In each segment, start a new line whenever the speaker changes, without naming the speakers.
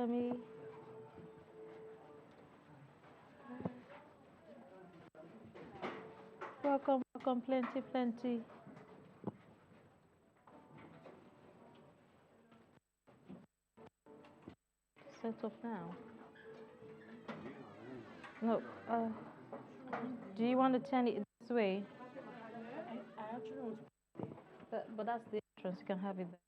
Femi. Welcome, welcome, plenty, plenty. Set up now. No, do you want to turn it this way?
I actually want to.
But that's the entrance. You can have it there.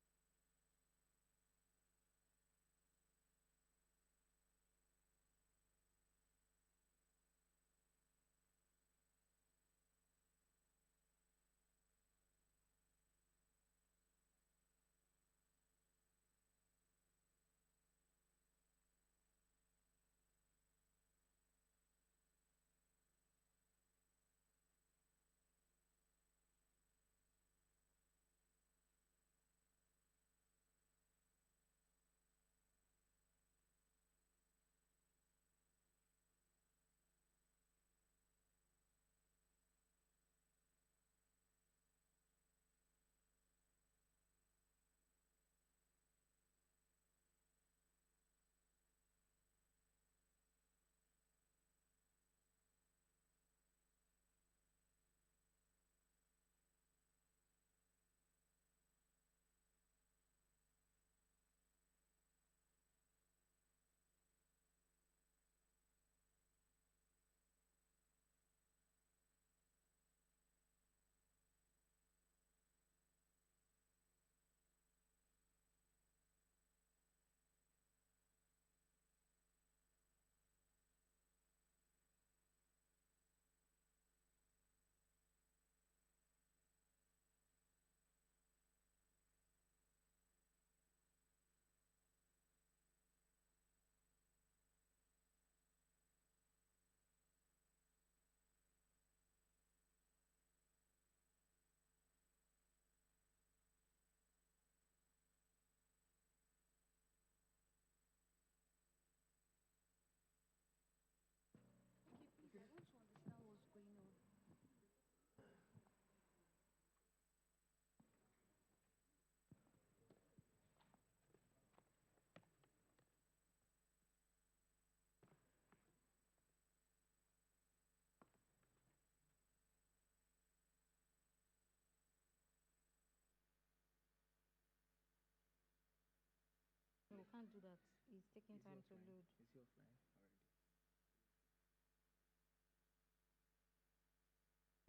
No, we can't do that. It's taking time to load.
Is he offline already?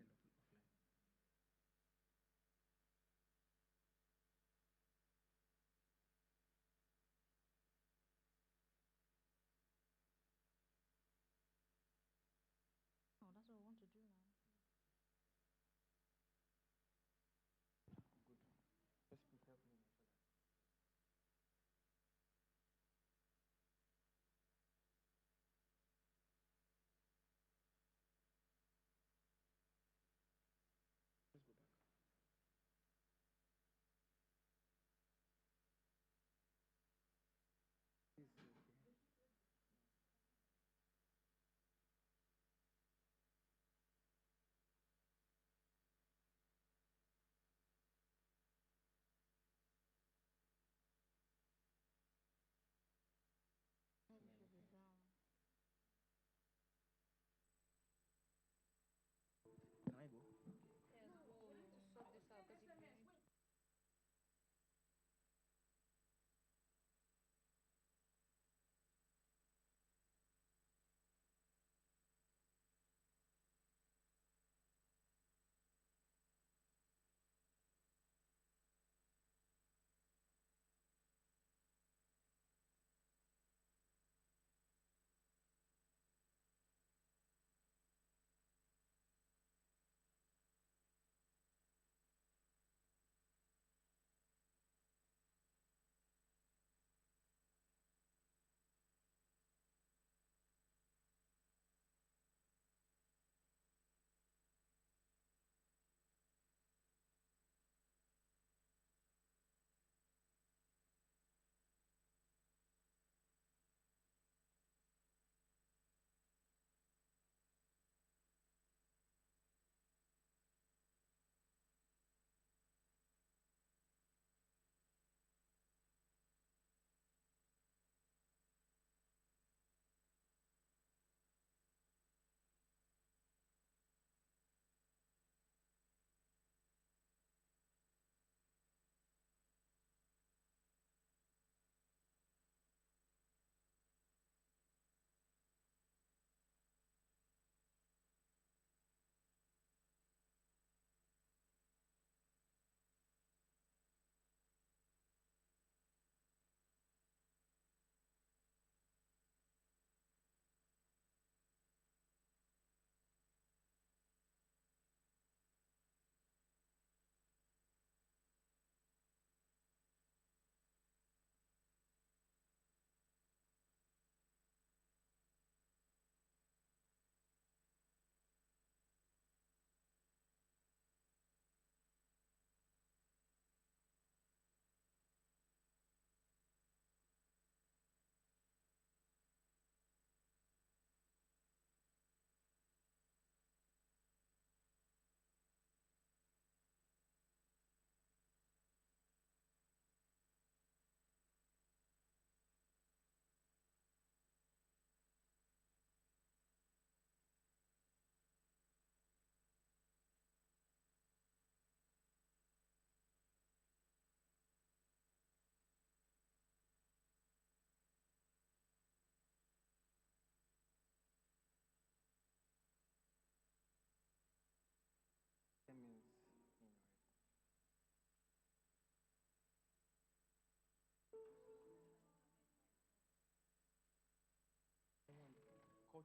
Offline.
Oh, that's what we want to do now.
Good. Just please help me ensure that.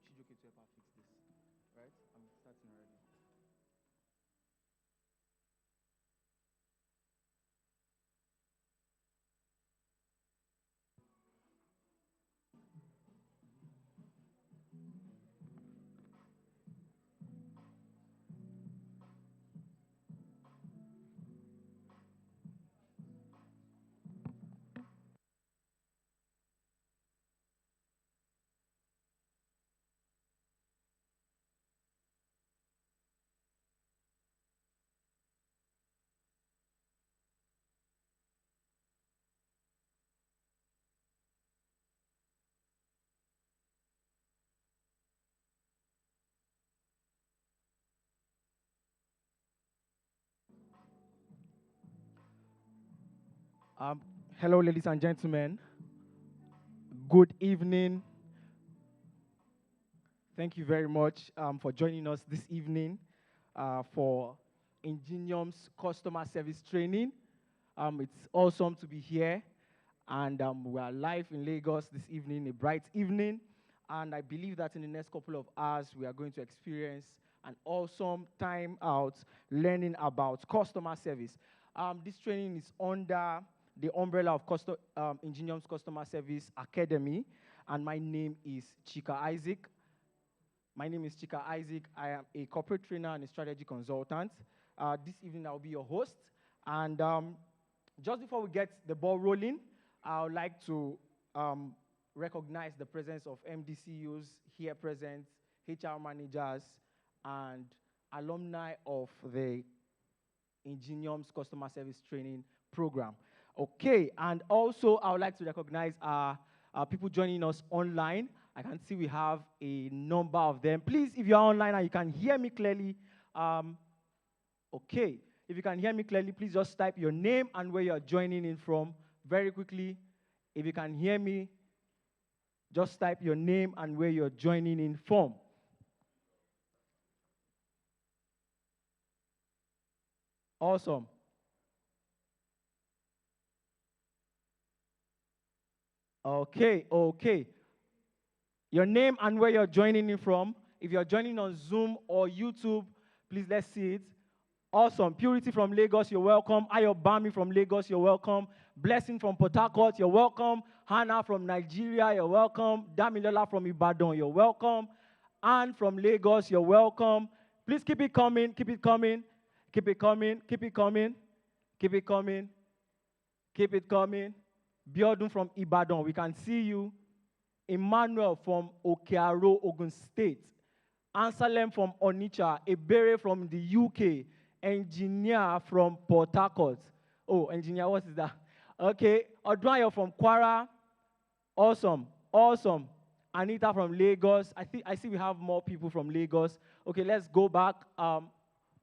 Chijoke to help her fix this. Right? I'm starting already. Um, Hello, ladies and gentlemen. Good evening. Thank you very much for joining us this evening for Ingenium's customer service training. It's awesome to be here, and we are live in Lagos this evening, a bright evening. And I believe that in the next couple of hours, we are going to experience an awesome time out learning about customer service. This training is under the umbrella of Ingenium's Customer Service Academy, and my name is Chika Isaac. My name is Chika Isaac. I am a corporate trainer and a strategy consultant. This evening, I'll be your host. And just before we get the ball rolling, I would like to recognize the presence of MDCUs here present, HR managers, and alumni of the Ingenium's Customer Service Training Program. Okay, and also I would like to recognize people joining us online. I can see we have a number of them. Please, if you're online and you can hear me clearly, okay. If you can hear me clearly, please just type your name and where you're joining in from very quickly. If you can hear me, just type your name and where you're joining in from. Awesome. Okay, okay. Your name and where you're joining in from. If you're joining on Zoom or YouTube, please let's see it. Awesome. Purity from Lagos, you're welcome. Ayobami from Lagos, you're welcome. Blessing from Port Harcourt, you're welcome. Hannah from Nigeria, you're welcome. Damilola from Ibadan, you're welcome. Anne from Lagos, you're welcome. Please keep it coming, keep it coming, keep it coming, keep it coming, keep it coming, keep it coming. Biodun from Ibadan, we can see you. Emmanuel from Okearo, Ogun State. Ansalem from Onitsha. Ebere from the UK. Engineer from Port Harcourt. Oh, engineer, what is that? Okay. Odwayo from Kwara. Awesome. Awesome. Anita from Lagos. I see we have more people from Lagos. Okay, let's go back on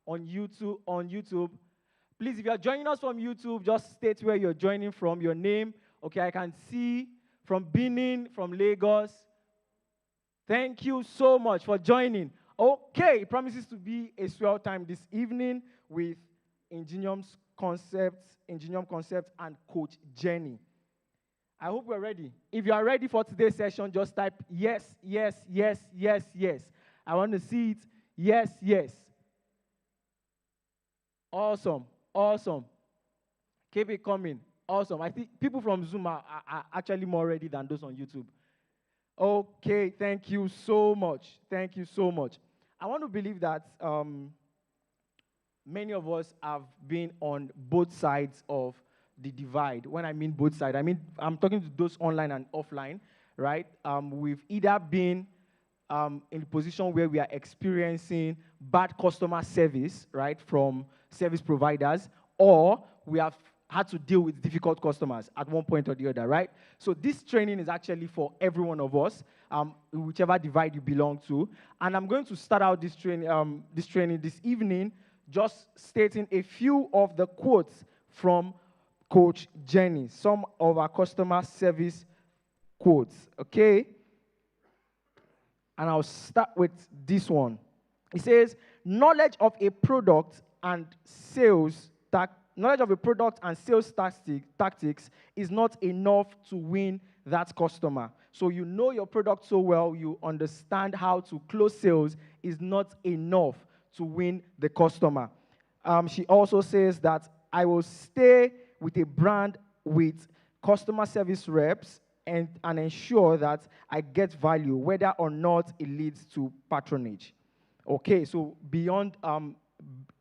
YouTube. Please, if you're joining us from YouTube, just state where you're joining from, your name. Okay, I can see from Benin, from Lagos. Thank you so much for joining. Okay, it promises to be a swell time this evening with Ingenium Concept, and Coach Jenny. I hope we're ready. If you are ready for today's session, just type yes, yes, yes, yes, yes. I want to see it. Yes, yes. Awesome, awesome. Keep it coming. Awesome. I think people from Zoom are actually more ready than those on YouTube. Okay, thank you so much. Thank you so much. I want to believe that many of us have been on both sides of the divide. When I mean both sides, I mean I'm talking to those online and offline, right? We've either been in a position where we are experiencing bad customer service, right, from service providers, or we have had to deal with difficult customers at one point or the other, right? So this training is actually for every one of us, whichever divide you belong to. And I'm going to start out this training this evening just stating a few of the quotes from Coach Jenny, some of our customer service quotes, okay? And I'll start with this one. It says, knowledge of a product and sales knowledge of a product and sales tactics is not enough to win that customer. So you know your product so well, you understand how to close sales is not enough to win the customer. She also says that I will stay with a brand with customer service reps and ensure that I get value, whether or not it leads to patronage. Okay, so beyond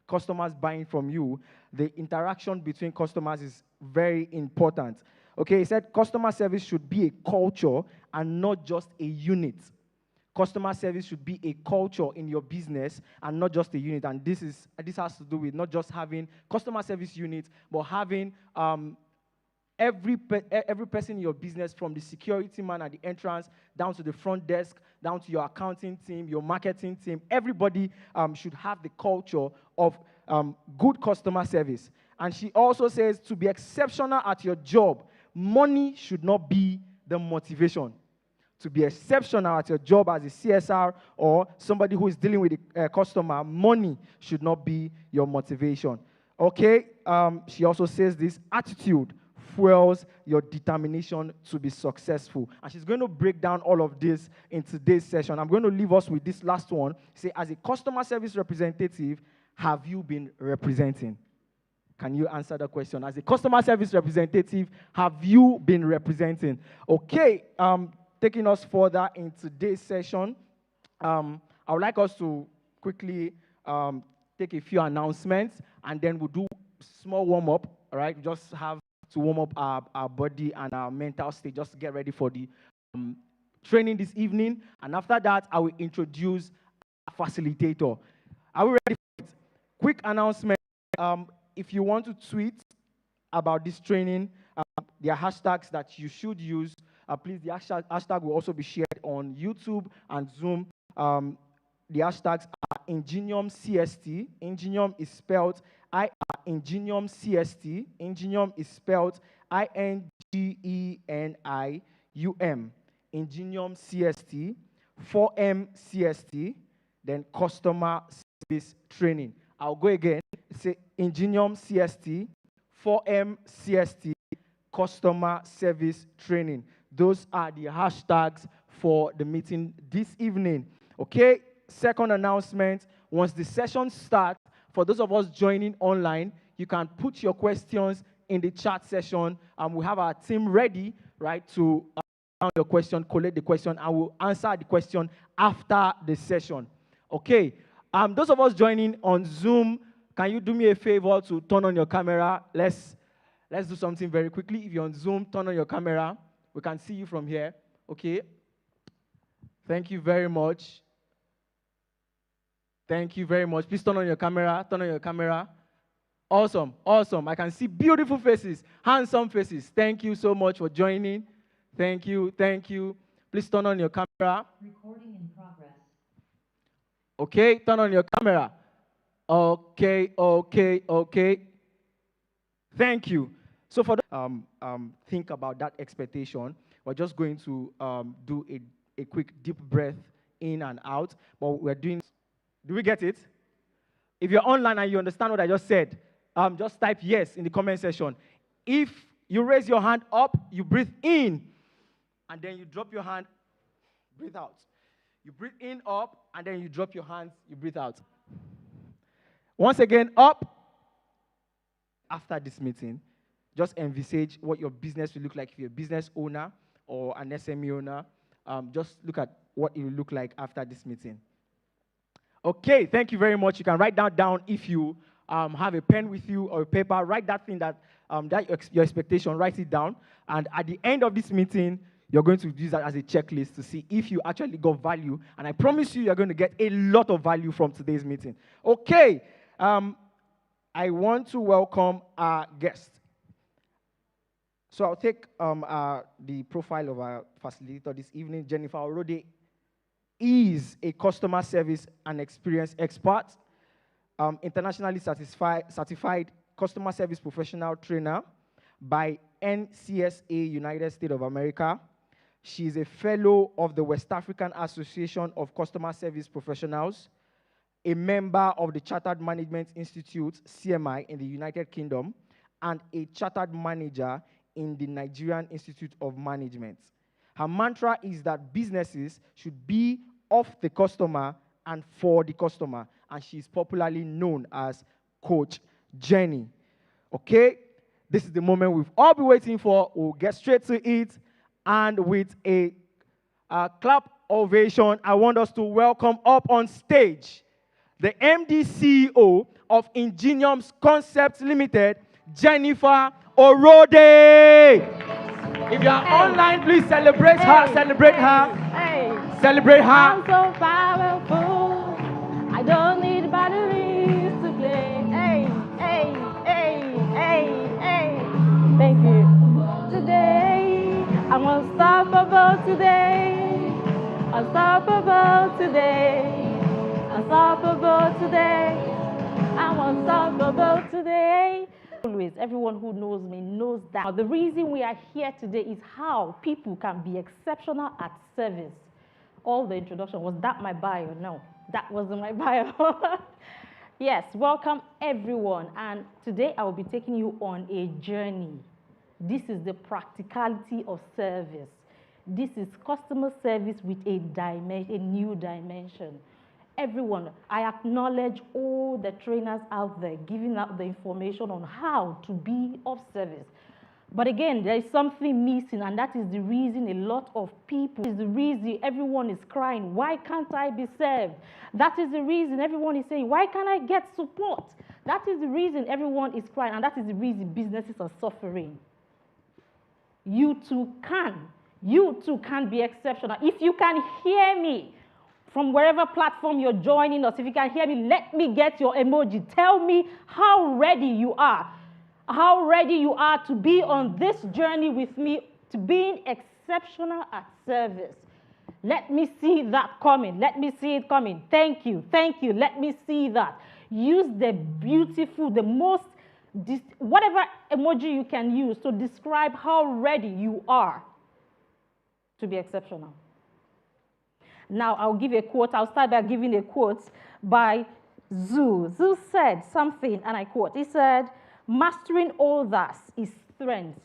customers buying from you, the interaction between customers is very important. Okay, he said customer service should be a culture and not just a unit. Customer service should be a culture in your business and not just a unit. And this has to do with not just having customer service units, but having every person in your business, from the security man at the entrance down to the front desk, down to your accounting team, your marketing team. Everybody should have the culture of good customer service. And she also says to be exceptional at your job, money should not be the motivation. To be exceptional at your job as a CSR or somebody who is dealing with a customer, money should not be your motivation. Okay, she also says this: attitude fuels your determination to be successful. And she's going to break down all of this in today's session. I'm going to leave us with this last one. Say, as a customer service representative, have you been representing? Can you answer the question? As a customer service representative, have you been representing? Okay, taking us further in today's session, I would like us to quickly take a few announcements, and then we'll do small warm-up, all right? Just have to warm up our body and our mental state, just to get ready for the training this evening. And after that, I will introduce a facilitator. Are we ready for it? Quick announcement. If you want to tweet about this training, there are hashtags that you should use. Please, the hashtag will also be shared on YouTube and Zoom. The hashtags are Ingenium CST. Ingenium is spelled Ingenium CST. Ingenium is spelled INGENIUM. Ingenium CST. 4M CST. Then customer service training. I'll go again. Say Ingenium CST. 4M CST. Customer service training. Those are the hashtags for the meeting this evening. Okay, second announcement. Once the session starts, for those of us joining online, you can put your questions in the chat session, and we have our team ready, right, to answer your question, collect the question, and we'll answer the question after the session. Okay, those of us joining on Zoom, can you do me a favor to turn on your camera? Let's do something very quickly. If you're on Zoom, turn on your camera. We can see you from here, okay? Thank you very much. Thank you very much. Please turn on your camera. Turn on your camera. Awesome, awesome. I can see beautiful faces, handsome faces. Thank you so much for joining. Thank you, thank you. Please turn on your camera.
Recording in progress.
Okay, turn on your camera. Okay, okay, okay. Thank you. So for think about that expectation, we're just going to do a quick deep breath in and out. But we're doing, do we get it? If you're online and you understand what I just said, just type yes in the comment section. If you raise your hand up, you breathe in, and then you drop your hand, breathe out. You breathe in, up, and then you drop your hands, you breathe out. Once again, up. After this meeting, just envisage what your business will look like if you're a business owner or an SME owner. Just look at what it will look like after this meeting. Okay, thank you very much. You can write that down if you have a pen with you or a paper. Write that thing that your expectation, write it down. And at the end of this meeting, you're going to use that as a checklist to see if you actually got value. And I promise you, you're going to get a lot of value from today's meeting. Okay, I want to welcome our guest. So I'll take the profile of our facilitator this evening. Jennifer Orode is a customer service and experience expert, internationally certified customer service professional trainer by NCSA, United States of America. She is a fellow of the West African Association of Customer Service Professionals, a member of the Chartered Management Institute, CMI, in the United Kingdom, and a chartered manager in the Nigerian Institute of Management. Her mantra is that businesses should be of the customer and for the customer, and she's popularly known as Coach Jenny. Okay? This is the moment we've all been waiting for. We'll get straight to it, and with a clap ovation, I want us to welcome up on stage the MD CEO of Ingenium's Concepts Limited, Jennifer Orode. If you are online, please celebrate her, celebrate her, celebrate her.
I'm so powerful, I don't need batteries to play. Thank you. Today, I'm unstoppable today. Unstoppable today. Unstoppable today. I'm unstoppable today. Always, everyone who knows me knows that. The reason we are here today is how people can be exceptional at service. All the introduction, was that my bio? No, that wasn't my bio. Yes, welcome everyone. And today I will be taking you on a journey. This is the practicality of service. This is customer service with a new dimension. Everyone, I acknowledge all the trainers out there giving out the information on how to be of service. But again, there is something missing, and that is the reason a lot of people, is the reason everyone is crying, why can't I be served? That is the reason everyone is saying, why can't I get support? That is the reason everyone is crying, and that is the reason businesses are suffering. You too can be exceptional. If you can hear me, from wherever platform you're joining us, if you can hear me, let me get your emoji. Tell me how ready you are. How ready you are to be on this journey with me, to being exceptional at service. Let me see that coming. Let me see it coming. Thank you. Thank you. Let me see that. Use the beautiful, the most, whatever emoji you can use to describe how ready you are to be exceptional. Now, I'll give a quote. I'll start by giving a quote by Zoo. Zoo said something, and I quote. He said, mastering others is strength,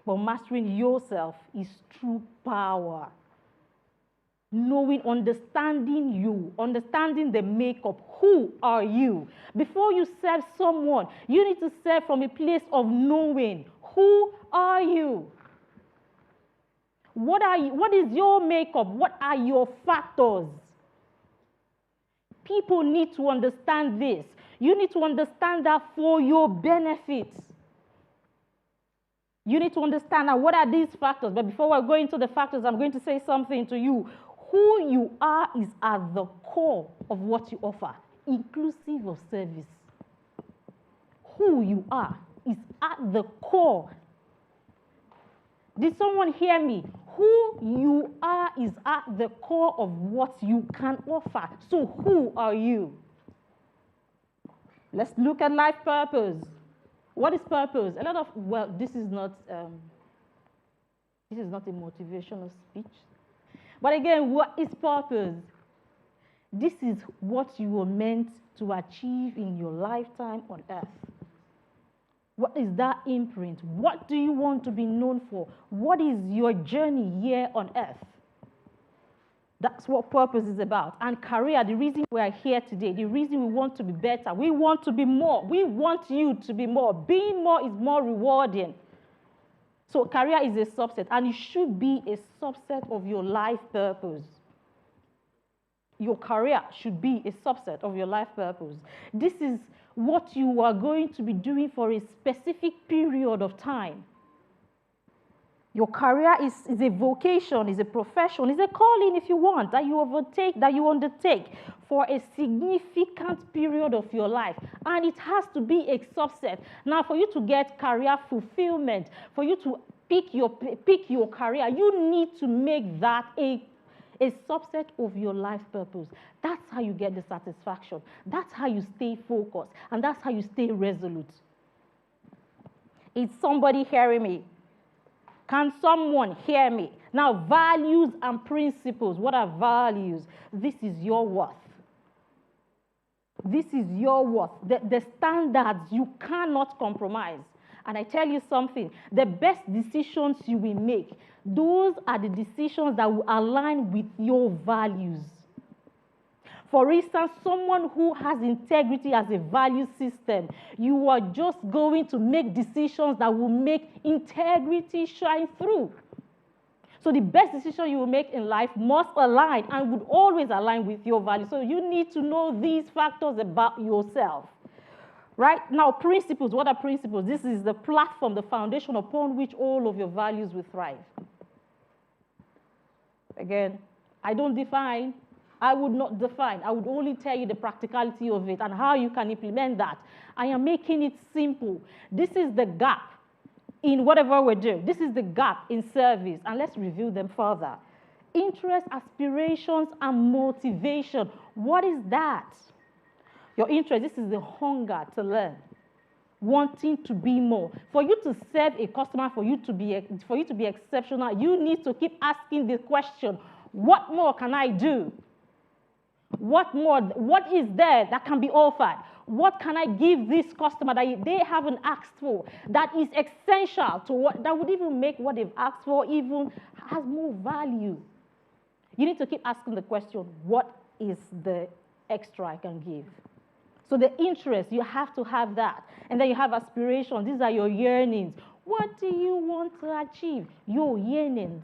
but mastering yourself is true power. Knowing, understanding you, understanding the makeup. Who are you? Before you serve someone, you need to serve from a place of knowing. Who are you? What is your makeup? What are your factors? People need to understand this. You need to understand that for your benefit. You need to understand that what are these factors. But before I go into the factors, I'm going to say something to you. Who you are is at the core of what you offer, inclusive of service. Who you are is at the core. Did someone hear me? Who you are is at the core of what you can offer. So who are you? Let's look at life purpose. What is purpose? This is not a motivational speech. But again, what is purpose? This is what you were meant to achieve in your lifetime on earth. What is that imprint? What do you want to be known for? What is your journey here on earth? That's what purpose is about. And career, the reason we are here today, the reason we want to be better, we want to be more. We want you to be more. Being more is more rewarding. So career is a subset, and it should be a subset of your life purpose. Your career should be a subset of your life purpose. This is what you are going to be doing for a specific period of time. Your career is a vocation, is a profession, is a calling, if you want, that you undertake for a significant period of your life. And it has to be a subset. Now, for you to get career fulfillment, for you to pick your career, you need to make that a subset of your life purpose. That's how you get the satisfaction. That's how you stay focused. And that's how you stay resolute. Is somebody hearing me? Can someone hear me? Now, values and principles. What are values? This is your worth. This is your worth. The standards you cannot compromise. And I tell you something, the best decisions you will make, those are the decisions that will align with your values. For instance, someone who has integrity as a value system, you are just going to make decisions that will make integrity shine through. So the best decision you will make in life must align and would always align with your values. So you need to know these factors about yourself. Right? Now, principles. What are principles? This is the platform, the foundation upon which all of your values will thrive. Again, I don't define. I would not define. I would only tell you the practicality of it and how you can implement that. I am making it simple. This is the gap in whatever we're doing. This is the gap in service. And let's review them further. Interest, aspirations, and motivation. What is that? Your interest, this is the hunger to learn, wanting to be more. For you to serve a customer, for you to be exceptional, you need to keep asking the question, what more can I do? What more? What is there that can be offered? What can I give this customer that they haven't asked for, that is essential to what, that would even make what they've asked for even has more value? You need to keep asking the question, what is the extra I can give? So the interest, you have to have that. And then you have aspirations. These are your yearnings. What do you want to achieve? Your yearnings.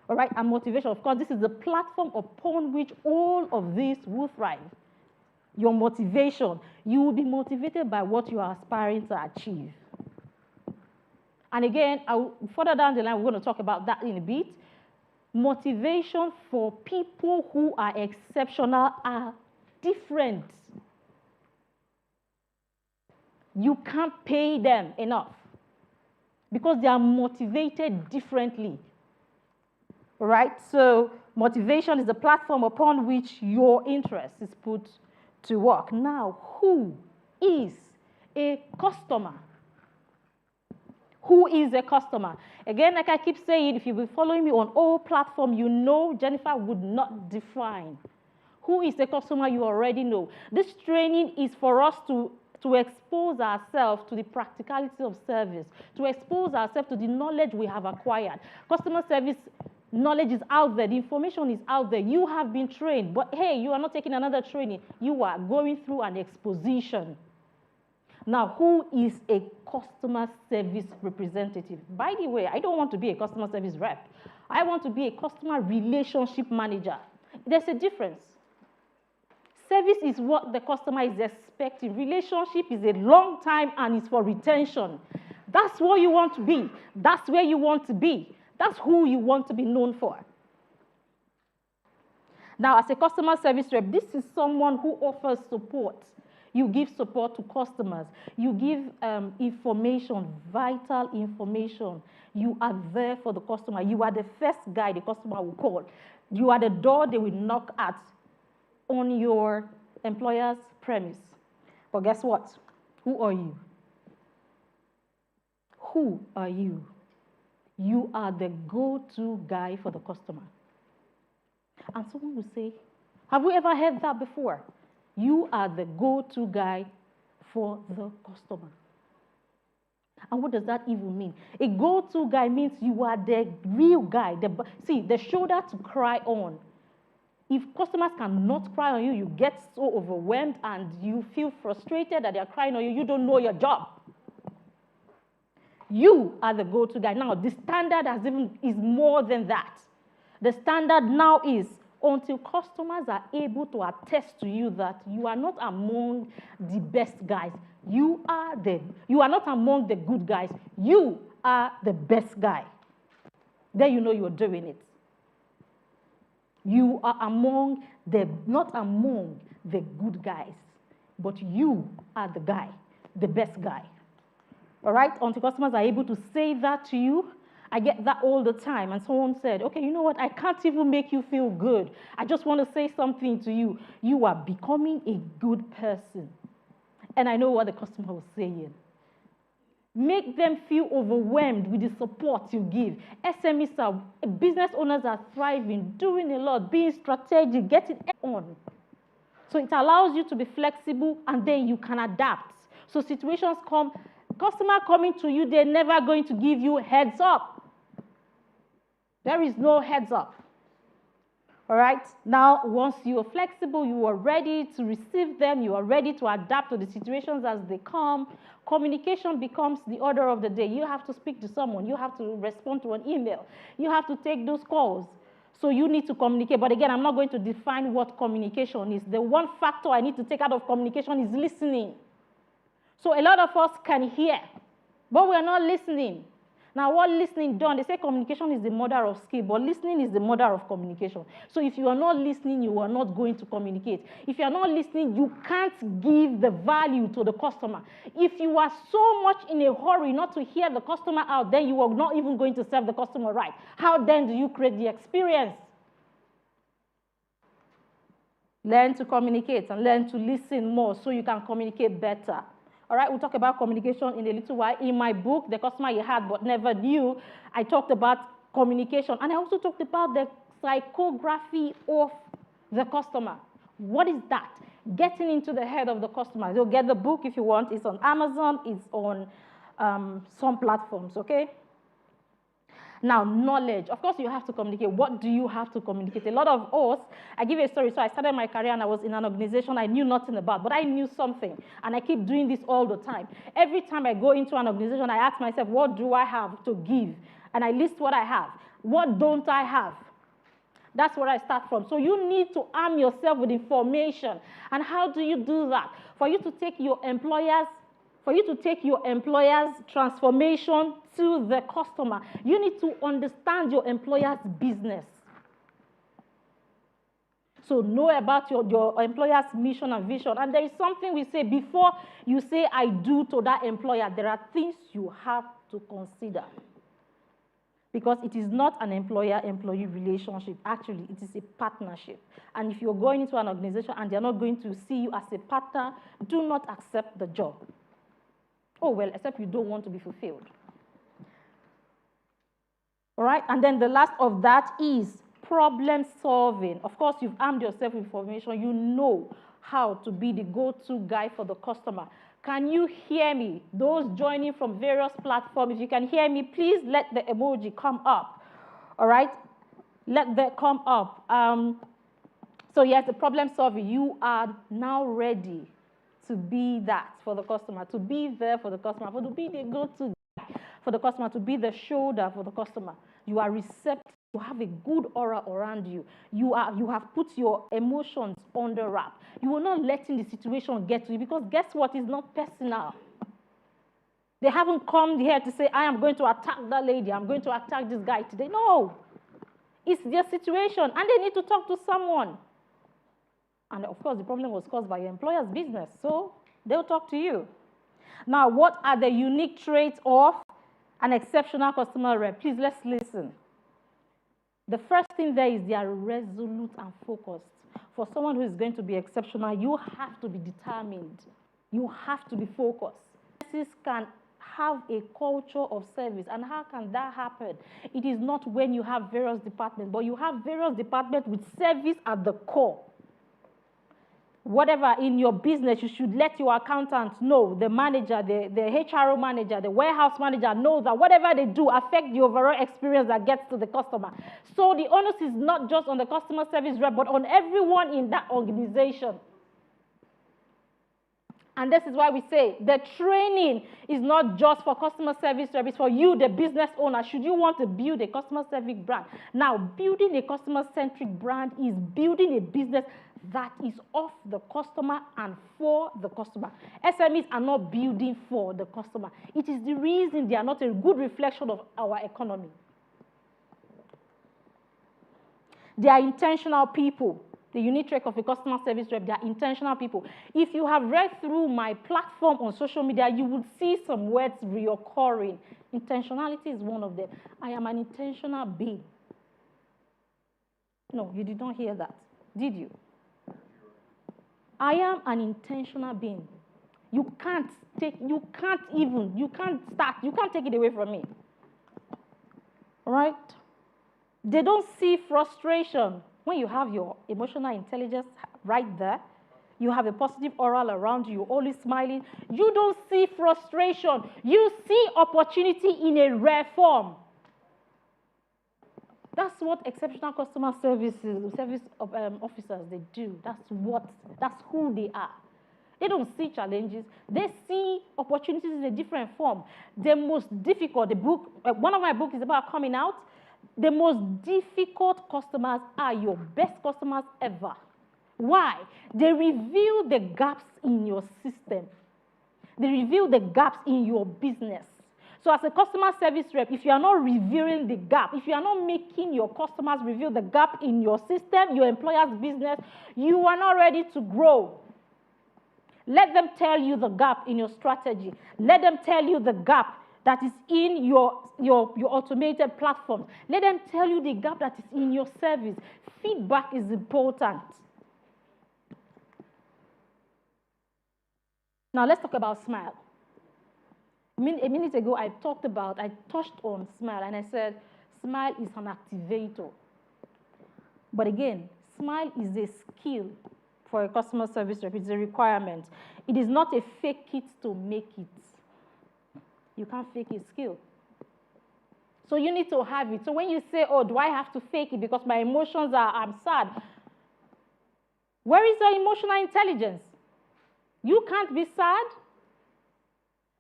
All right, and motivation. Of course, this is the platform upon which all of this will thrive. Your motivation. You will be motivated by what you are aspiring to achieve. And again, further down the line, we're going to talk about that in a bit. Motivation for people who are exceptional are different. You can't pay them enough because they are motivated differently. All right? So motivation is the platform upon which your interest is put to work. Now, who is a customer? Who is a customer? Again, like I keep saying, if you've been following me on all platforms, you know Jennifer would not define. Who is a customer? You already know. This training is for us to expose ourselves to the practicality of service, to expose ourselves to the knowledge we have acquired. Customer service knowledge is out there. The information is out there. You have been trained, but hey, you are not taking another training. You are going through an exposition. Now, who is a customer service representative? By the way, I don't want to be a customer service rep. I want to be a customer relationship manager. There's a difference. Service is what the customer is expecting. Relationship is a long time and it's for retention. That's what you want to be. That's where you want to be. That's who you want to be known for. Now, as a customer service rep, this is someone who offers support. You give support to customers. You give information, vital information. You are there for the customer. You are the first guy the customer will call. You are the door they will knock at on your employer's premise. But guess what? Who are you? Who are you? You are the go-to guy for the customer. And someone will say, have we ever heard that before? You are the go-to guy for the customer. And what does that even mean? A go-to guy means you are the real guy. The shoulder to cry on. If customers cannot cry on you, you get so overwhelmed and you feel frustrated that they're crying on you, you don't know your job. You are the go-to guy. Now, the standard is more than that. The standard now is until customers are able to attest to you that you are not among the best guys. You are not among the good guys. You are the best guy. Then you know you're doing it. You are not among the good guys, but you are the guy, the best guy. All right? Until customers are able to say that to you. I get that all the time. And someone said, okay, you know what? I can't even make you feel good. I just want to say something to you. You are becoming a good person. And I know what the customer was saying. Make them feel overwhelmed with the support you give. SMEs business owners are thriving, doing a lot, being strategic, getting on. So it allows you to be flexible and then you can adapt. So situations come, Customer coming to you, they're never going to give you heads up. There is no heads up. All right? Now, once you are flexible, you are ready to receive them, you are ready to adapt to the situations as they come, communication becomes the order of the day. You have to speak to someone. You have to respond to an email. You have to take those calls. So you need to communicate. But again, I'm not going to define what communication is. The one factor I need to take out of communication is listening. So a lot of us can hear, but we are not listening. Now, what listening done? They say communication is the mother of skill, but listening is the mother of communication. So if you are not listening, you are not going to communicate. If you are not listening, you can't give the value to the customer. If you are so much in a hurry not to hear the customer out, then you are not even going to serve the customer right. How then do you create the experience? Learn to communicate and learn to listen more so you can communicate better. All right, we'll talk about communication in a little while. In my book, The Customer You Had But Never Knew, I talked about communication. And I also talked about the psychography of the customer. What is that? Getting into the head of the customer. You'll get the book if you want. It's on Amazon. It's on some platforms, okay? Now, knowledge. Of course, you have to communicate. What do you have to communicate? A lot of us, I give you a story. So I started my career and I was in an organization I knew nothing about, but I knew something. And I keep doing this all the time. Every time I go into an organization, I ask myself, what do I have to give? And I list what I have. What don't I have? That's where I start from. So you need to arm yourself with information. And how do you do that? For you to take your employer's transformation to the customer, you need to understand your employer's business. So know about your employer's mission and vision. And there is something we say before you say I do to that employer, there are things you have to consider. Because it is not an employer-employee relationship. Actually, it is a partnership. And if you're going into an organization and they're not going to see you as a partner, do not accept the job. Oh, well, except you don't want to be fulfilled. All right? And then the last of that is problem solving. Of course, you've armed yourself with information. You know how to be the go-to guy for the customer. Can you hear me? Those joining from various platforms, if you can hear me, please let the emoji come up. All right? Let that come up. So yes, the problem solving. You are now ready to be that for the customer, to be there for the customer, to be the go-to guy for the customer, to be the shoulder for the customer. You are receptive. You have a good aura around you. You have put your emotions under wrap. You are not letting the situation get to you because guess what? It's not personal. They haven't come here to say, I am going to attack that lady. I'm going to attack this guy today. No. It's their situation, and they need to talk to someone. And of course, the problem was caused by your employer's business, so they'll talk to you. Now, what are the unique traits of an exceptional customer rep? Please, let's listen. The first thing there is they are resolute and focused. For someone who is going to be exceptional, you have to be determined. You have to be focused. Businesses can have a culture of service, and how can that happen? It is not when you have various departments, but you have various departments with service at the core. Whatever in your business, you should let your accountant know, the manager, the HRO manager, the warehouse manager know that whatever they do affects the overall experience that gets to the customer. So the onus is not just on the customer service rep, but on everyone in that organization. And this is why we say the training is not just for customer service rep, it's for you, the business owner. Should you want to build a customer service brand? Now, building a customer-centric brand is building a business that is of the customer and for the customer. SMEs are not building for the customer. It is the reason they are not a good reflection of our economy. They are intentional people. The unique trait of a customer service rep, they are intentional people. If you have read through my platform on social media, you would see some words reoccurring. Intentionality is one of them. I am an intentional being. No, you did not hear that, did you? I am an intentional being. You can't take it away from me. All right? They don't see frustration. When you have your emotional intelligence right there, You have a positive aura around you. You're always smiling. You don't see frustration. You see opportunity in a rare form. That's what exceptional customer service officers, they do. That's who they are. They don't see challenges. They see opportunities in a different form. The most difficult, one of my books is about coming out. The most difficult customers are your best customers ever. Why? They reveal the gaps in your system. They reveal the gaps in your business. So as a customer service rep, if you are not revealing the gap, if you are not making your customers reveal the gap in your system, your employer's business, you are not ready to grow. Let them tell you the gap in your strategy. Let them tell you the gap that is in your automated platform. Let them tell you the gap that is in your service. Feedback is important. Now let's talk about Smile. A minute ago, I touched on Smile, and I said, Smile is an activator. But again, Smile is a skill for a customer service rep. It's a requirement. It is not a fake it to make it. You can't fake a skill. So you need to have it. So when you say, oh, do I have to fake it because my emotions I'm sad? Where is your emotional intelligence? You can't be sad.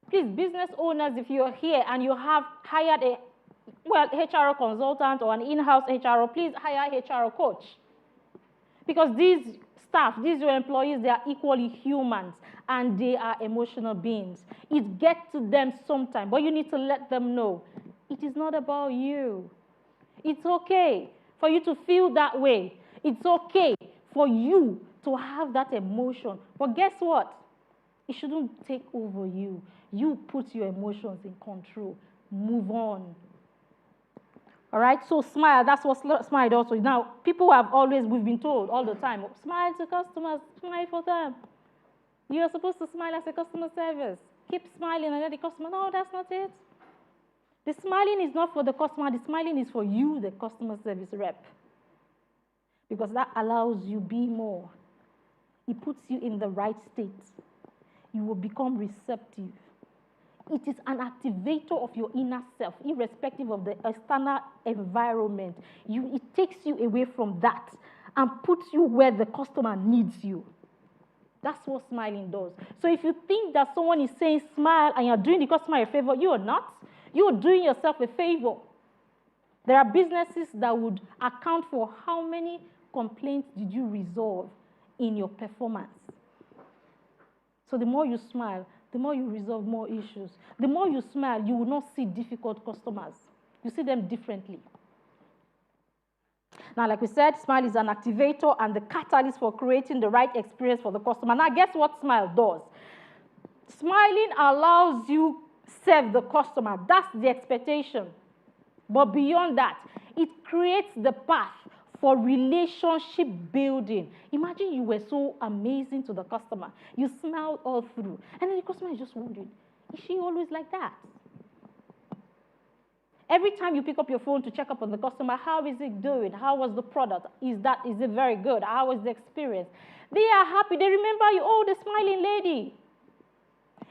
Please, business owners, if you're here and you have hired a HR consultant or an in-house HR, please hire a HR coach. Because these staff, these your employees, they are equally humans and they are emotional beings. It gets to them sometime, but you need to let them know it is not about you. It's okay for you to feel that way. It's okay for you to have that emotion. But guess what? It shouldn't take over you. You put your emotions in control. Move on. All right, so Smile, that's what Smile does. Now, we've been told all the time, smile to customers, smile for them. You're supposed to smile as a customer service. Keep smiling and then the customer, no, that's not it. The smiling is not for the customer. The smiling is for you, the customer service rep. Because that allows you be more. It puts you in the right state. You will become receptive. It is an activator of your inner self, irrespective of the external environment. It takes you away from that and puts you where the customer needs you. That's what smiling does. So if you think that someone is saying smile and you're doing the customer a favor, you are not. You're doing yourself a favor. There are businesses that would account for how many complaints did you resolve in your performance. So the more you smile, the more you resolve more issues. The more you smile, you will not see difficult customers. You see them differently. Now, like we said, Smile is an activator and the catalyst for creating the right experience for the customer. Now, guess what Smile does? Smiling allows you serve the customer. That's the expectation. But beyond that, it creates the path for relationship building. Imagine you were so amazing to the customer. You smiled all through. And then the customer is just wondering, is she always like that? Every time you pick up your phone to check up on the customer, how is it doing? How was the product? Is it very good? How was the experience? They are happy. They remember you. Oh, the smiling lady.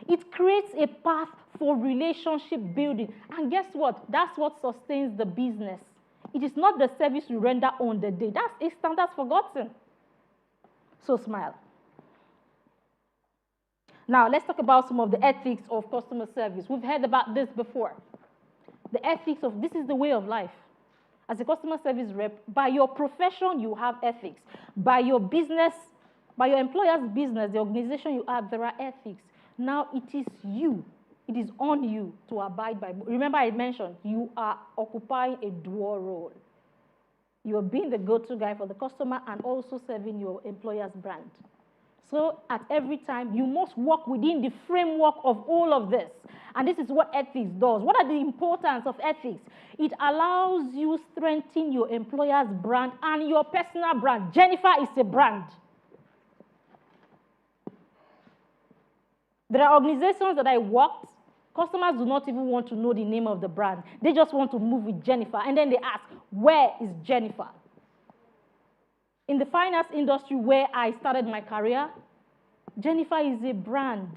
It creates a path for relationship building. And guess what? That's what sustains the business. It is not the service you render on the day. That's instant. That's forgotten. So smile. Now, let's talk about some of the ethics of customer service. We've heard about this before. The ethics of this is the way of life. As a customer service rep, by your profession, you have ethics. By your business, by your employer's business, the organization you have, there are ethics. Now, it is you. It is on you to abide by. Remember I mentioned, you are occupying a dual role. You are being the go-to guy for the customer and also serving your employer's brand. So at every time, you must work within the framework of all of this. And this is what ethics does. What are the importance of ethics? It allows you strengthen your employer's brand and your personal brand. Jennifer is a brand. There are organizations that I worked, customers do not even want to know the name of the brand. They just want to move with Jennifer. And then they ask, where is Jennifer? In the finance industry where I started my career, Jennifer is a brand.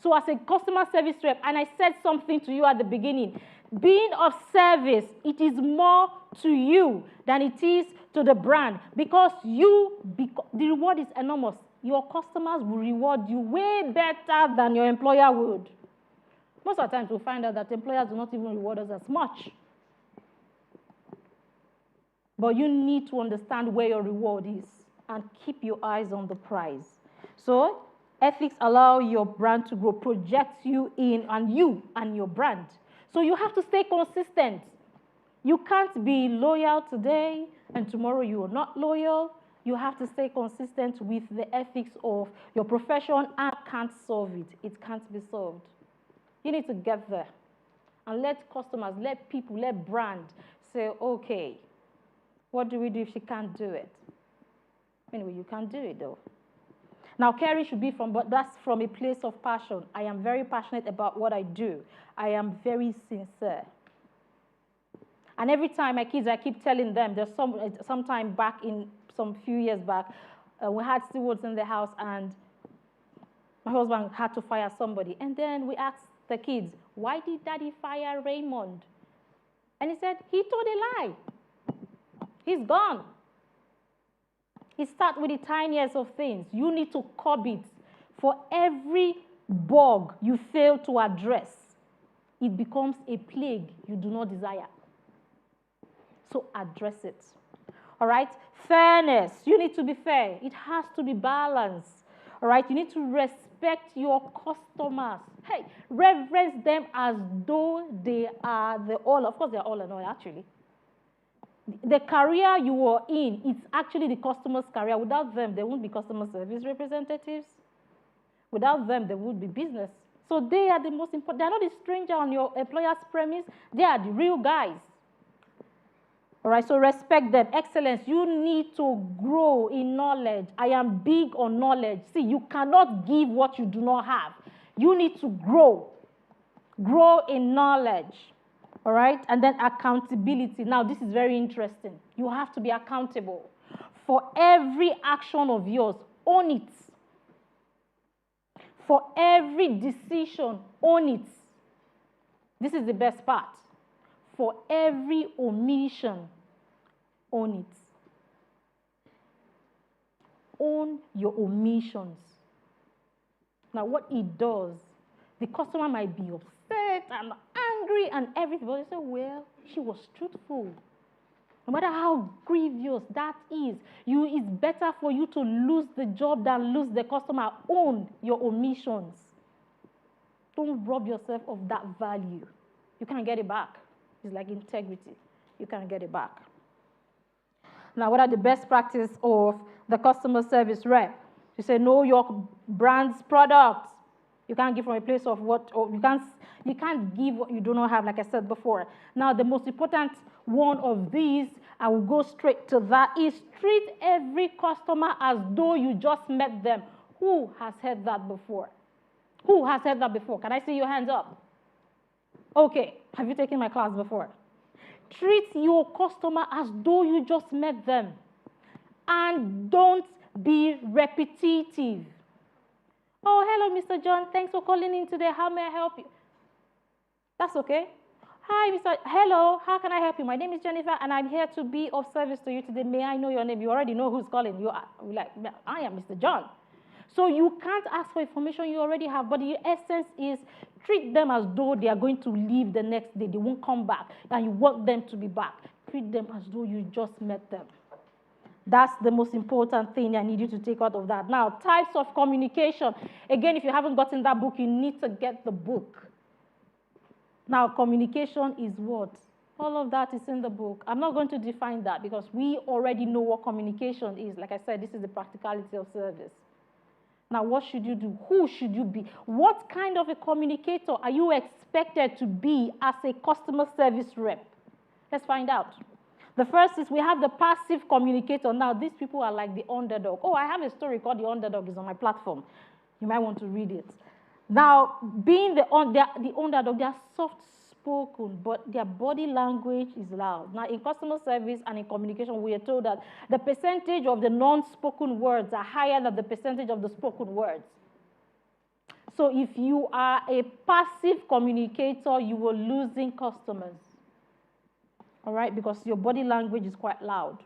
So as a customer service rep, and I said something to you at the beginning, being of service, it is more to you than it is to the brand, because the reward is enormous. Your customers will reward you way better than your employer would. Most of the times we'll find out that employers do not even reward us as much. But you need to understand where your reward is and keep your eyes on the prize. So ethics allow your brand to grow, project you in, and you and your brand. So you have to stay consistent. You can't be loyal today and tomorrow you are not loyal. You have to stay consistent with the ethics of your profession and can't solve it. It can't be solved. You need to get there and let customers, let people, let brand say, okay, what do we do if she can't do it? Anyway, you can't do it though. Now, caring should be but that's from a place of passion. I am very passionate about what I do. I am very sincere. And every time my kids, I keep telling them, there's some time back some few years back, we had stewards in the house and my husband had to fire somebody. And then we asked the kids, why did daddy fire Raymond? And he said, he told a lie. He's gone. It starts with the tiniest of things. You need to curb it. For every bug you fail to address, it becomes a plague you do not desire. So address it. All right? Fairness. You need to be fair. It has to be balanced. All right? You need to respect your customers. Hey, reverence them as though they are the all. Of course, they're all and all, actually. The career you are in, it's actually the customer's career. Without them, there won't be customer service representatives. Without them, there would be business. So they are the most important. They're not a stranger on your employer's premise. They are the real guys. All right, so respect them. Excellence, you need to grow in knowledge. I am big on knowledge. See, you cannot give what you do not have. You need to grow. Grow in knowledge. All right, and then accountability. Now, this is very interesting. You have to be accountable. For every action of yours, own it. For every decision, own it. This is the best part. For every omission, own it. Own your omissions. Now, what it does, the customer might be upset and angry and everything, but they say, well, she was truthful. No matter how grievous that is, it's better for you to lose the job than lose the customer. Own your omissions. Don't rob yourself of that value. You can't get it back. It's like integrity. You can't get it back. Now, what are the best practices of the customer service rep? You say, know your brand's products. You can't give from a place of what, or you can't give what you do not have, like I said before. Now, the most important one of these, I will go straight to that, is treat every customer as though you just met them. Who has heard that before? Who has heard that before? Can I see your hands up? Okay, have you taken my class before? Treat your customer as though you just met them. And don't be repetitive. Oh, hello, Mr. John. Thanks for calling in today. How may I help you? That's okay. Hi, Mr. Hello, how can I help you? My name is Jennifer, and I'm here to be of service to you today. May I know your name? You already know who's calling. You are like, I am Mr. John. So you can't ask for information you already have, but the essence is treat them as though they are going to leave the next day. They won't come back, and you want them to be back. Treat them as though you just met them. That's the most important thing I need you to take out of that. Now, types of communication. Again, if you haven't gotten that book, you need to get the book. Now, communication is what? All of that is in the book. I'm not going to define that because we already know what communication is. Like I said, this is the practicality of service. Now, what should you do? Who should you be? What kind of a communicator are you expected to be as a customer service rep? Let's find out. The first is we have the passive communicator. Now, these people are like the underdog. Oh, I have a story called The Underdog. It's on my platform. You might want to read it. Now, being the underdog, they are spoken, but their body language is loud. Now, in customer service and in communication, we are told that the percentage of the non-spoken words are higher than the percentage of the spoken words. So if you are a passive communicator, you are losing customers. All right, because your body language is quite loud.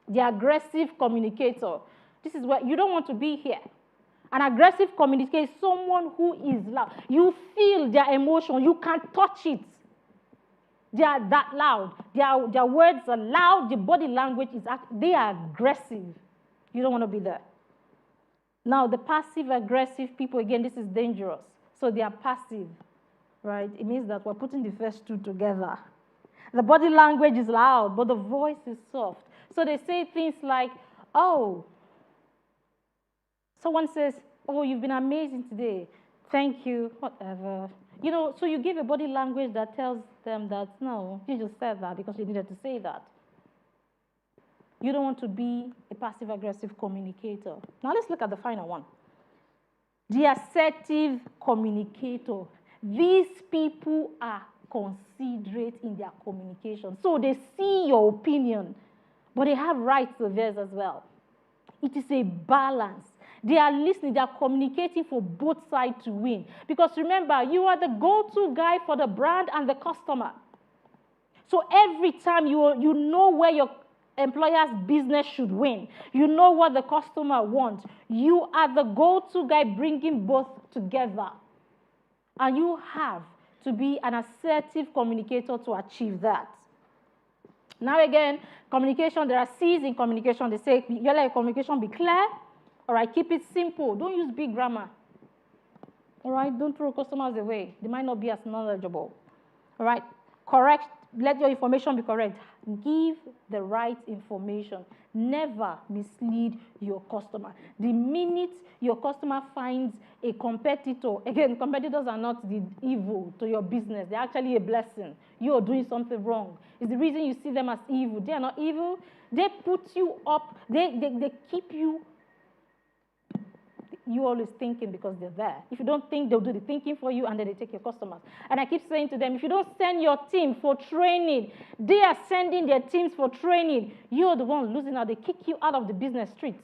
The aggressive communicator, this is where you don't want to be here. An aggressive communicator is someone who is loud. You feel their emotion. You can touch it. They are that loud. Their words are loud. The body language is, they are aggressive. You don't want to be there. Now, the passive-aggressive people, again, this is dangerous. So they are passive, right? It means that we're putting the first two together. The body language is loud, but the voice is soft. So they say things like, oh, someone says, oh, you've been amazing today. Thank you, whatever. You know, so you give a body language that tells them that, no, you just said that because you needed to say that. You don't want to be a passive-aggressive communicator. Now let's look at the final one. The assertive communicator. These people are considerate in their communication. So they see your opinion, but they have rights to theirs as well. It is a balance. They are listening, they are communicating for both sides to win. Because remember, you are the go-to guy for the brand and the customer. So every time you know where your employer's business should win, you know what the customer wants, you are the go-to guy bringing both together. And you have to be an assertive communicator to achieve that. Now again, communication, there are C's in communication. They say, your communication be clear. All right, keep it simple. Don't use big grammar. All right, don't throw customers away. They might not be as knowledgeable. All right, correct. Let your information be correct. Give the right information. Never mislead your customer. The minute your customer finds a competitor, again, competitors are not the evil to your business. They're actually a blessing. You are doing something wrong. It's the reason you see them as evil. They are not evil. They put you up. They keep you. You always thinking because they're there. If you don't think, they'll do the thinking for you, and then they take your customers. And I keep saying to them, if you don't send your team for training, they are sending their teams for training. You're the one losing out. They kick you out of the business streets.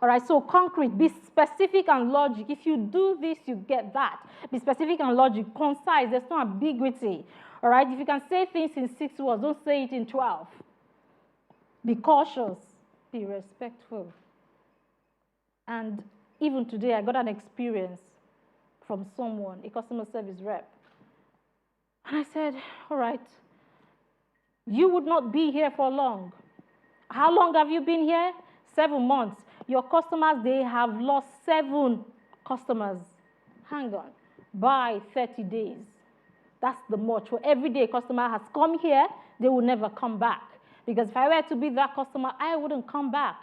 All right, so concrete, be specific and logic. If you do this, you get that. Be specific and logic, concise. There's no ambiguity. All right, if you can say things in 6 words, don't say it in 12. Be cautious. Be respectful. And even today, I got an experience from someone, a customer service rep. And I said, all right, you would not be here for long. How long have you been here? 7 months. Your customers, they have lost 7 customers. Hang on. By 30 days. That's the much. For every day a customer has come here, they will never come back. Because if I were to be that customer, I wouldn't come back.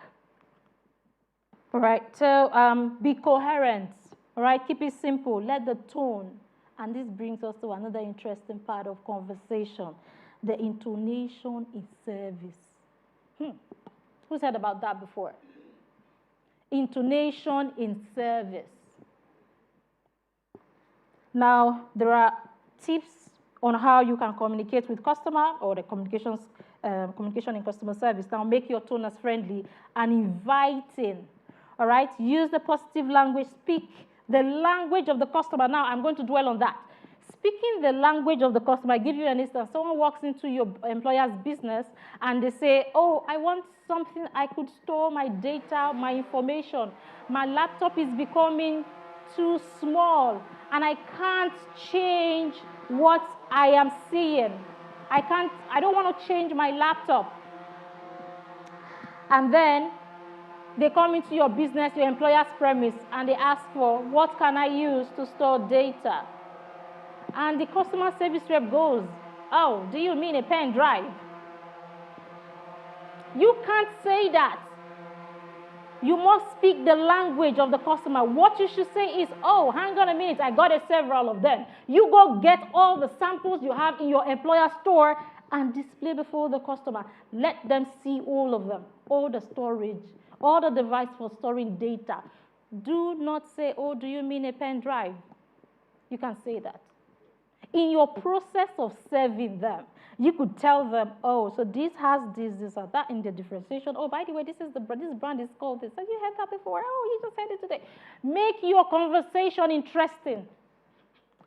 All right, so be coherent, all right? Keep it simple. Let the tone, and this brings us to another interesting part of conversation, the intonation in service. Who's heard about that before? Intonation in service. Now, there are tips on how you can communicate with customer or the communication in customer service. Now, make your tone as friendly and inviting. All right, use the positive language. Speak the language of the customer. Now, I'm going to dwell on that. Speaking the language of the customer, I give you an instance. Someone walks into your employer's business and they say, oh, I want something I could store my data, my information. My laptop is becoming too small and I can't change what I am seeing. I don't want to change my laptop. And then they come into your business, your employer's premise, and they ask for, what can I use to store data? And the customer service rep goes, oh, do you mean a pen drive? You can't say that. You must speak the language of the customer. What you should say is, oh, hang on a minute, I got several of them. You go get all the samples you have in your employer's store and display before the customer. Let them see all of them, all the storage, all the device for storing data. Do not say, oh, do you mean a pen drive? You can't say that. In your process of serving them, you could tell them, oh, so this has this, or that in the differentiation. Oh, by the way, this brand is called this. Have you heard that before? Oh, you just heard it today. Make your conversation interesting.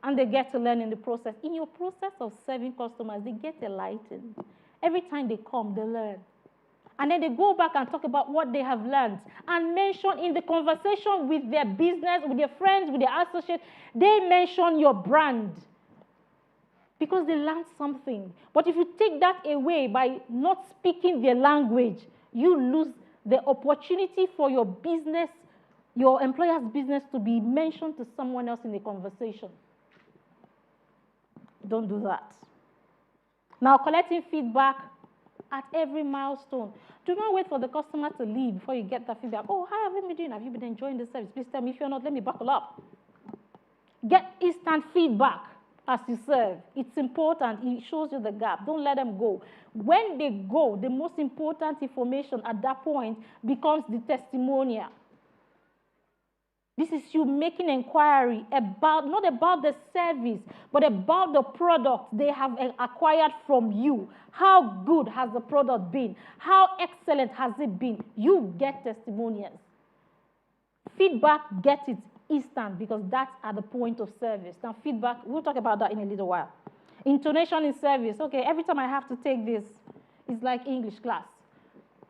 And they get to learn in the process. In your process of serving customers, they get enlightened. Every time they come, they learn. And then they go back and talk about what they have learned and mention in the conversation with their business, with their friends, with their associates, they mention your brand because they learned something. But if you take that away by not speaking their language, you lose the opportunity for your business, your employer's business to be mentioned to someone else in the conversation. Don't do that. Now, collecting feedback at every milestone. Do not wait for the customer to leave before you get that feedback. Oh, how have you been doing? Have you been enjoying the service? Please tell me. If you're not, let me buckle up. Get instant feedback as you serve. It's important. It shows you the gap. Don't let them go. When they go, the most important information at that point becomes the testimonial. This is you making inquiry about, not about the service, but about the product they have acquired from you. How good has the product been? How excellent has it been? You get testimonials. Feedback, get it instant because that's at the point of service. Now, feedback, we'll talk about that in a little while. Intonation in service. Okay, every time I have to take this, it's like English class.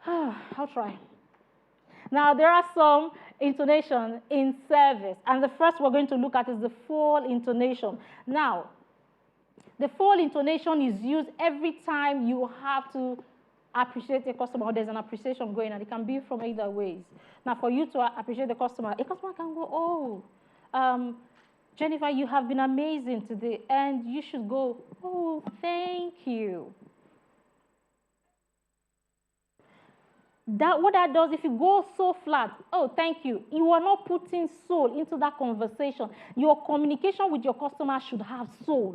I'll try. Now, there are some intonation in service, and the first we're going to look at is the full intonation. Now, the full intonation is used every time you have to appreciate a customer or there's an appreciation going on. It can be from either ways. Now, for you to appreciate the customer, a customer can go, oh, Jennifer, you have been amazing today, and you should go, oh, thank you. What that does, if you go so flat, oh, thank you, you are not putting soul into that conversation. Your communication with your customer should have soul.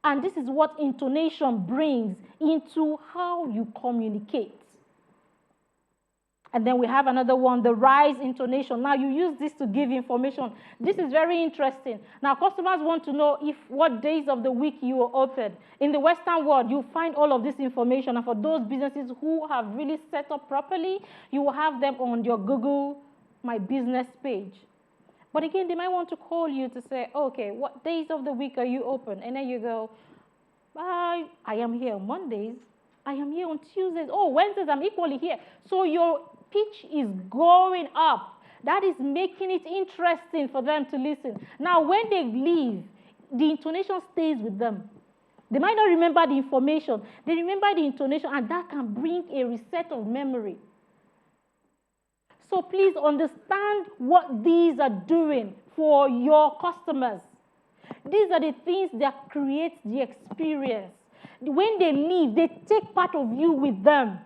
And this is what intonation brings into how you communicate. And then we have another one, the rise intonation. Now, you use this to give information. This is very interesting. Now, customers want to know what days of the week you are open. In the Western world, you find all of this information. And for those businesses who have really set up properly, you will have them on your Google My Business page. But again, they might want to call you to say, okay, what days of the week are you open? And then you go, I am here on Mondays. I am here on Tuesdays. Oh, Wednesdays, I'm equally here. So your pitch is going up. That is making it interesting for them to listen. Now, when they leave, the intonation stays with them. They might not remember the information. They remember the intonation, and that can bring a reset of memory. So please understand what these are doing for your customers. These are the things that create the experience. When they leave, they take part of you with them.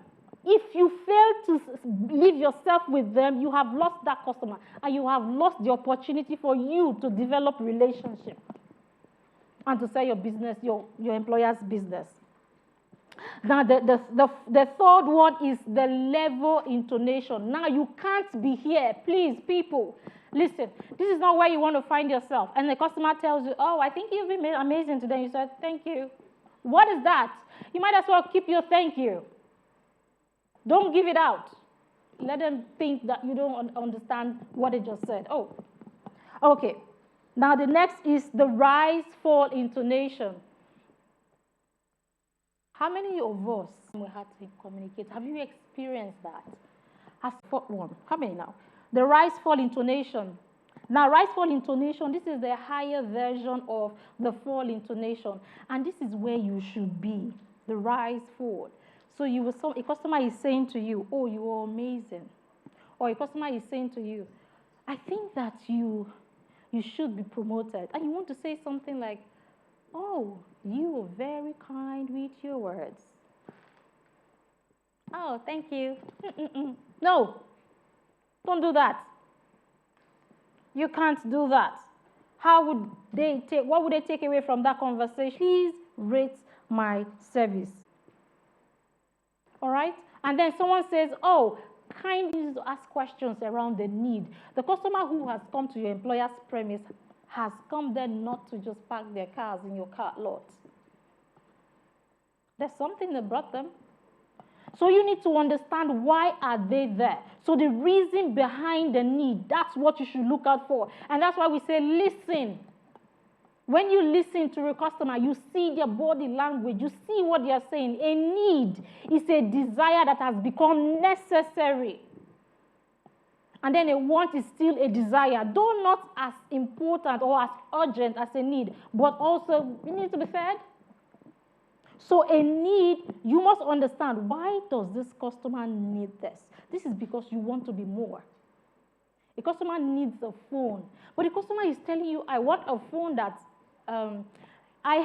If you fail to leave yourself with them, you have lost that customer, and you have lost the opportunity for you to develop relationship and to sell your business, your employer's business. Now, the third one is the level intonation. Now, you can't be here. Please, people, listen. This is not where you want to find yourself. And the customer tells you, oh, I think you've been amazing today. You said, thank you. What is that? You might as well keep your thank you. Don't give it out. Let them think that you don't understand what they just said. Oh, okay. Now, the next is the rise, fall intonation. How many of us we had to communicate? Have you experienced that? As fourth one. How many now? The rise, fall intonation. Now, rise, fall intonation, this is the higher version of the fall intonation. And this is where you should be, the rise, fall. So a customer is saying to you, oh, you are amazing. Or a customer is saying to you, I think that you should be promoted. And you want to say something like, oh, you are very kind with your words. Oh, thank you. No, don't do that. You can't do that. What would they take away from that conversation? Please rate my service. All right? And then someone says, oh, kindly to ask questions around the need. The customer who has come to your employer's premise has come there not to just park their cars in your car lot. There's something that brought them. So you need to understand, why are they there? So the reason behind the need, that's what you should look out for. And that's why we say listen. When you listen to a customer, you see their body language, you see what they are saying. A need is a desire that has become necessary. And then a want is still a desire, though not as important or as urgent as a need, but also it needs to be fed. So a need, you must understand, why does this customer need this? This is because you want to be more. A customer needs a phone, but the customer is telling you, I want a phone that, I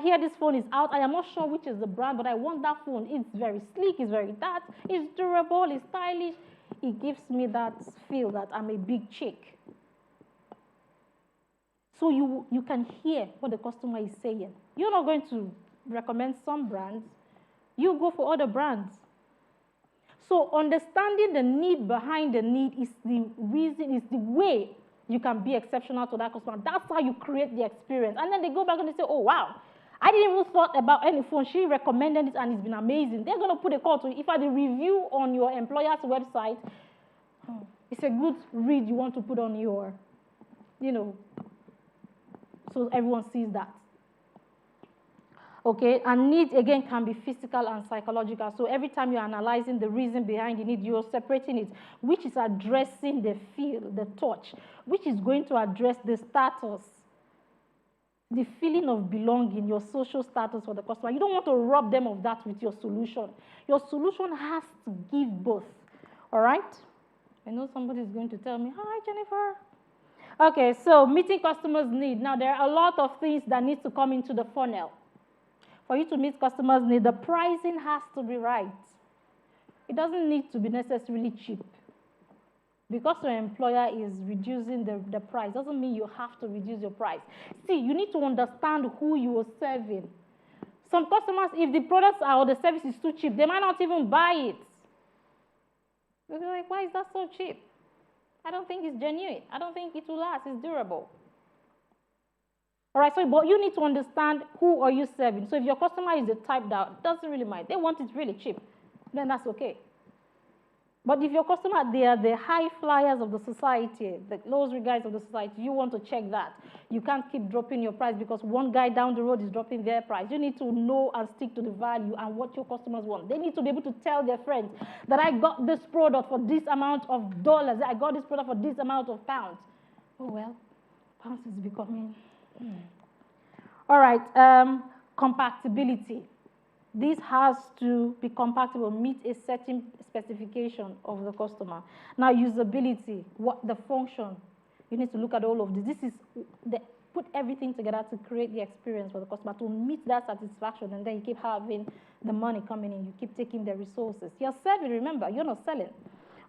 hear this phone is out. I am not sure which is the brand, but I want that phone. It's very sleek, it's very that, it's durable, it's stylish. It gives me that feel that I'm a big chick. So you can hear what the customer is saying. You're not going to recommend some brands. You go for other brands. So understanding the need behind the need is the reason, is the way you can be exceptional to that customer. That's how you create the experience. And then they go back and they say, oh, wow, I didn't even thought about any phone. She recommended it and it's been amazing. They're going to put a call to you. If I the review on your employer's website, it's a good read you want to put on your, so everyone sees that. Okay, and need, again, can be physical and psychological. So every time you're analyzing the reason behind the need, you're separating it, which is addressing the feel, the touch, which is going to address the status, the feeling of belonging, your social status for the customer. You don't want to rob them of that with your solution. Your solution has to give both, all right? I know somebody's going to tell me, hi, Jennifer. Okay, so meeting customers' need. Now, there are a lot of things that need to come into the funnel. For you to meet customers' need, the pricing has to be right. It doesn't need to be necessarily cheap. Because your employer is reducing the price, doesn't mean you have to reduce your price. See, you need to understand who you are serving. Some customers, if the products or the service is too cheap, they might not even buy it. They'll be like, why is that so cheap? I don't think it's genuine. I don't think it will last. It's durable. All right, so but you need to understand, who are you serving. So if your customer is the type that doesn't really mind, they want it really cheap, then that's okay. But if your customer, they are the high flyers of the society, the luxury guys of the society, you want to check that. You can't keep dropping your price because one guy down the road is dropping their price. You need to know and stick to the value and what your customers want. They need to be able to tell their friends that I got this product for this amount of dollars. I got this product for this amount of pounds. Oh, well, pounds is becoming... All right, compatibility. This has to be compatible, meet a certain specification of the customer. Now, usability, what the function. You need to look at all of this. This is put everything together to create the experience for the customer, to meet that satisfaction, and then you keep having the money coming in. You keep taking the resources. You're serving, remember, you're not selling,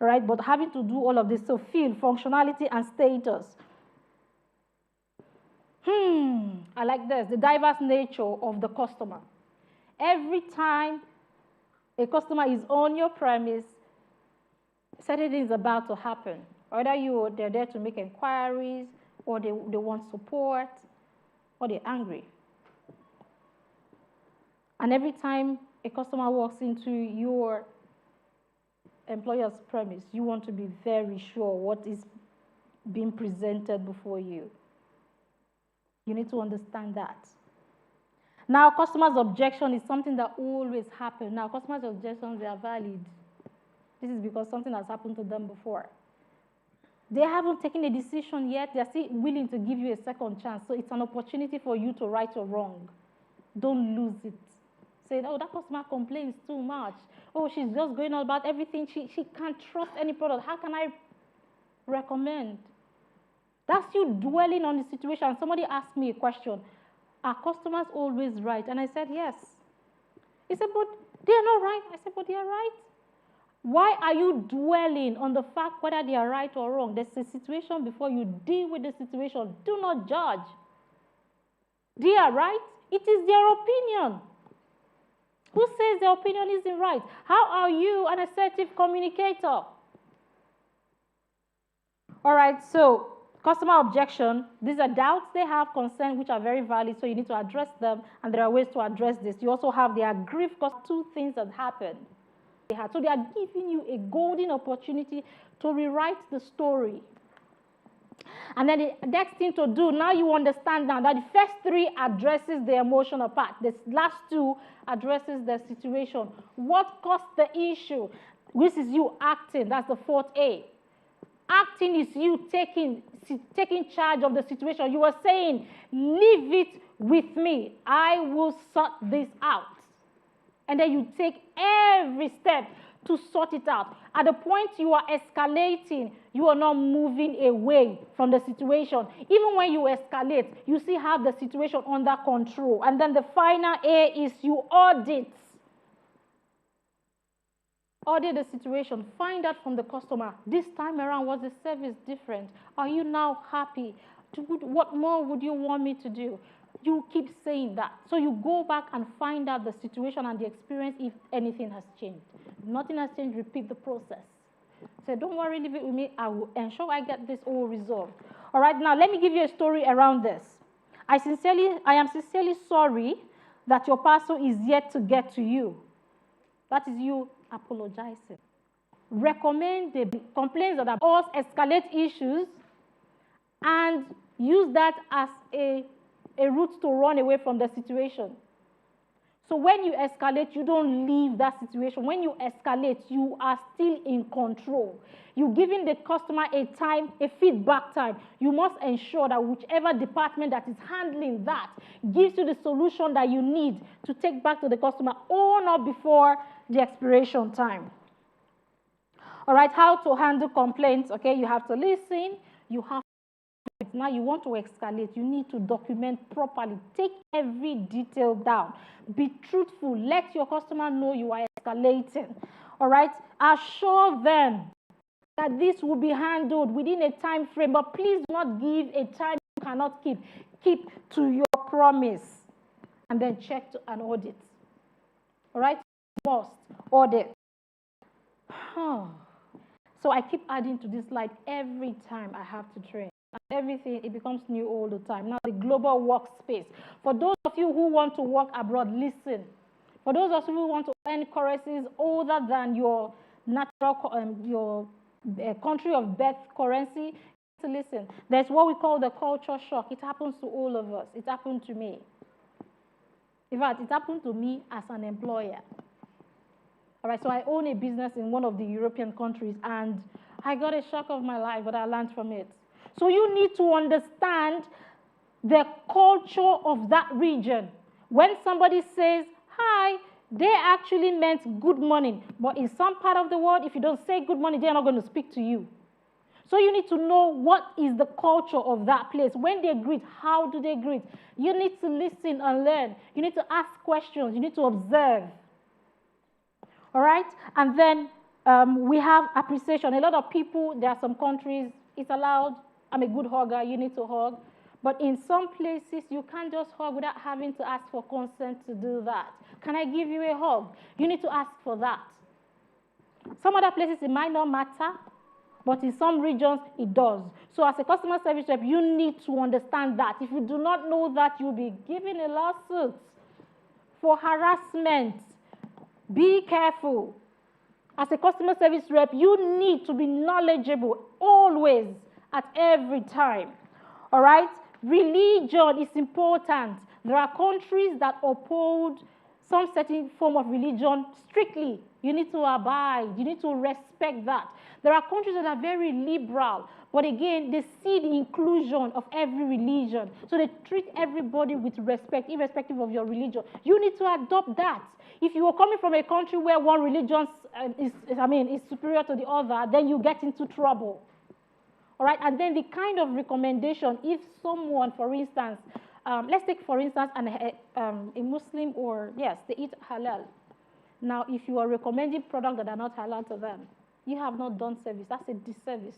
all right? But having to do all of this, so feel, functionality, and status. I like this, the diverse nature of the customer. Every time a customer is on your premise, certain things about to happen. Either they're there to make inquiries, or they want support, or they're angry. And every time a customer walks into your employer's premise, you want to be very sure what is being presented before you. You need to understand that. Now, customers' objection is something that always happens. Now, customers' objections, they are valid. This is because something has happened to them before. They haven't taken a decision yet. They're still willing to give you a second chance. So it's an opportunity for you to right or wrong. Don't lose it. Say, oh, that customer complains too much. Oh, she's just going on about everything. She can't trust any product. How can I recommend? That's you dwelling on the situation. Somebody asked me a question. Are customers always right? And I said, yes. He said, but they're not right. I said, but they're right. Why are you dwelling on the fact whether they are right or wrong? There's a situation before you deal with the situation. Do not judge. They are right. It is their opinion. Who says their opinion isn't right? How are you an assertive communicator? All right, so Customer objection, these are doubts they have, concern, which are very valid, so you need to address them, and there are ways to address this. You also have the aggrieved, because two things that happened. So they are giving you a golden opportunity to rewrite the story. And then the next thing to do, now you understand now that the first three addresses the emotional part. The last two addresses the situation. What caused the issue? This is you acting. That's the fourth A. Acting is you taking charge of the situation. You are saying, leave it with me. I will sort this out. And then you take every step to sort it out. At the point you are escalating, you are not moving away from the situation. Even when you escalate, you still have the situation under control. And then the final A is you audit. Audit the situation. Find out from the customer, this time around, was the service different? Are you now happy? What more would you want me to do? You keep saying that. So you go back and find out the situation and the experience if anything has changed. If nothing has changed, repeat the process. So don't worry, leave it with me. I will ensure I get this all resolved. All right, now let me give you a story around this. I am sincerely sorry that your parcel is yet to get to you. That is you apologizing. Recommend the complaints that are escalate issues and use that as a route to run away from the situation. So when you escalate, you don't leave that situation. When you escalate, you are still in control. You're giving the customer a feedback time. You must ensure that whichever department that is handling that gives you the solution that you need to take back to the customer, or not before the expiration time. All right, how to handle complaints? Okay, you have to listen. You have now you want to escalate, you need to document properly. Take every detail down. Be truthful. Let your customer know you are escalating. All right? Assure them that this will be handled within a time frame, but please do not give a time you cannot keep. Keep to your promise. And then check to an audit. All right? Must audit. So I keep adding to this slide every time I have to train. Everything, it becomes new all the time. Now, the global workspace. For those of you who want to work abroad, listen. For those of you who want to earn currencies other than your natural, country of birth currency, to listen. There's what we call the culture shock. It happens to all of us. It happened to me. In fact, it happened to me as an employer. All right, so I own a business in one of the European countries, and I got a shock of my life, but I learned from it. So you need to understand the culture of that region. When somebody says, hi, they actually meant good morning. But in some part of the world, if you don't say good morning, they're not going to speak to you. So you need to know what is the culture of that place. When they greet, how do they greet? You need to listen and learn. You need to ask questions. You need to observe. All right? And then we have appreciation. A lot of people, there are some countries, it's allowed. I'm a good hugger, you need to hug. But in some places, you can't just hug without having to ask for consent to do that. Can I give you a hug? You need to ask for that. Some other places, it might not matter, but in some regions, it does. So as a customer service rep, you need to understand that. If you do not know that, you'll be given a lawsuit for harassment. Be careful. As a customer service rep, you need to be knowledgeable always, at every time. All right? Religion is important. There are countries that uphold some certain form of religion strictly. You need to abide. You need to respect that. There are countries that are very liberal, but again, they see the inclusion of every religion. So they treat everybody with respect, irrespective of your religion. You need to adopt that. If you are coming from a country where one religion is superior to the other, then you get into trouble. All right, and then the kind of recommendation, if someone, for instance, let's take, for instance, a Muslim, or, yes, they eat halal. Now, if you are recommending products that are not halal to them, you have not done service. That's a disservice.